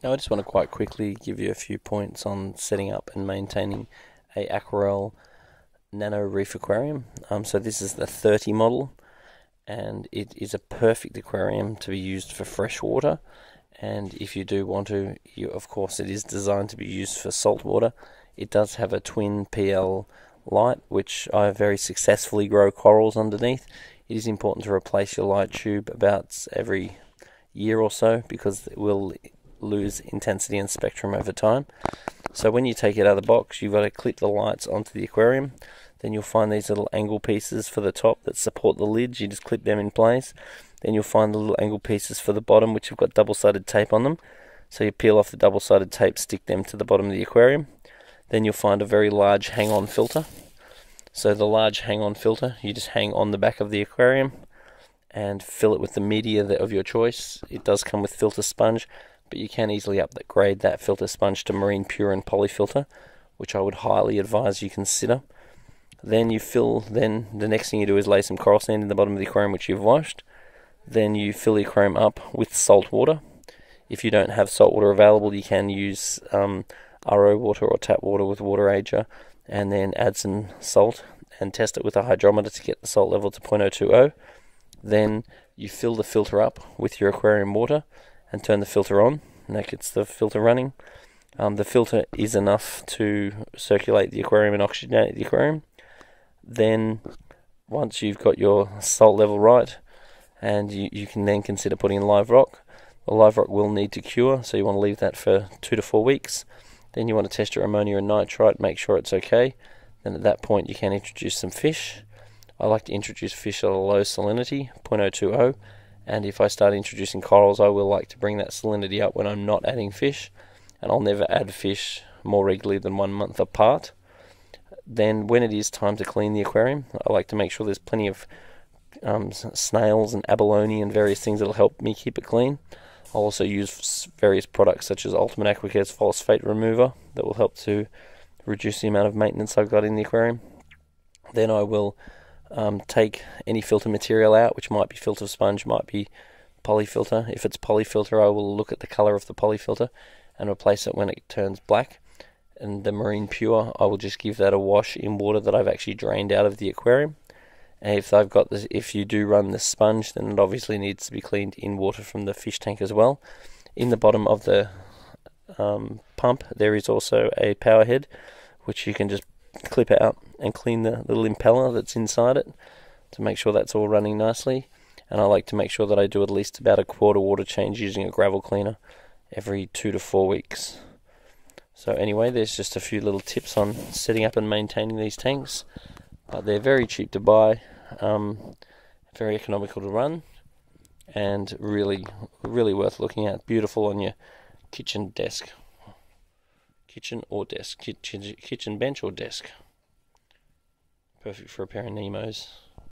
Now I just want to quite quickly give you a few points on setting up and maintaining a Aquael nano reef aquarium. So this is the 30 model, and it is a perfect aquarium to be used for fresh water. And if you do want to, of course it is designed to be used for salt water. It does have a twin PL light, which I very successfully grow corals underneath. It is important to replace your light tube about every year or so, because it will lose intensity and spectrum over time. So when you take it out of the box, you've got to clip the lights onto the aquarium. Then you'll find these little angle pieces for the top that support the lid. You just clip them in place. Then you'll find the little angle pieces for the bottom, which have got double-sided tape on them. So you peel off the double-sided tape, stick them to the bottom of the aquarium. Then you'll find a very large hang-on filter. So the large hang-on filter, you just hang on the back of the aquarium and fill it with the media of your choice. It does come with filter sponge, but you can easily upgrade that filter sponge to marine pure and polyfilter, which I would highly advise you consider. Then the next thing you do is lay some coral sand in the bottom of the aquarium, which you've washed. Then you fill the aquarium up with salt water. If you don't have salt water available, you can use RO water or tap water with water ager, and then add some salt and test it with a hydrometer to get the salt level to 0.020. Then you fill the filter up with your aquarium water and turn the filter on, and that gets the filter running. The filter is enough to circulate the aquarium and oxygenate the aquarium. Then once you've got your salt level right, and you can then consider putting in live rock. The live rock will need to cure, so you want to leave that for 2 to 4 weeks. Then you want to test your ammonia and nitrite, make sure it's okay. Then at that point you can introduce some fish. I like to introduce fish at a low salinity, 0.020, and if I start introducing corals, I will like to bring that salinity up when I'm not adding fish, and I'll never add fish more regularly than 1 month apart. Then when it is time to clean the aquarium, I like to make sure there's plenty of snails and abalone and various things that will help me keep it clean. I'll also use various products such as Ultimate Aquacare's phosphate remover that will help to reduce the amount of maintenance I've got in the aquarium. Then I will take any filter material out, which might be filter sponge, might be polyfilter. If it's polyfilter, I will look at the color of the polyfilter and replace it when it turns black. And the marine pure, I will just give that a wash in water that I've actually drained out of the aquarium. And if you do run the sponge, then it obviously needs to be cleaned in water from the fish tank as well. In the bottom of the pump, there is also a power head, which you can just clip out and clean the little impeller that's inside it to make sure that's all running nicely. And I like to make sure that I do at least about a quarter water change using a gravel cleaner every 2 to 4 weeks. So anyway, there's just a few little tips on setting up and maintaining these tanks. But they're very cheap to buy, very economical to run, and really, really worth looking at. Beautiful on your kitchen bench or desk. Perfect for a pair of Nemos.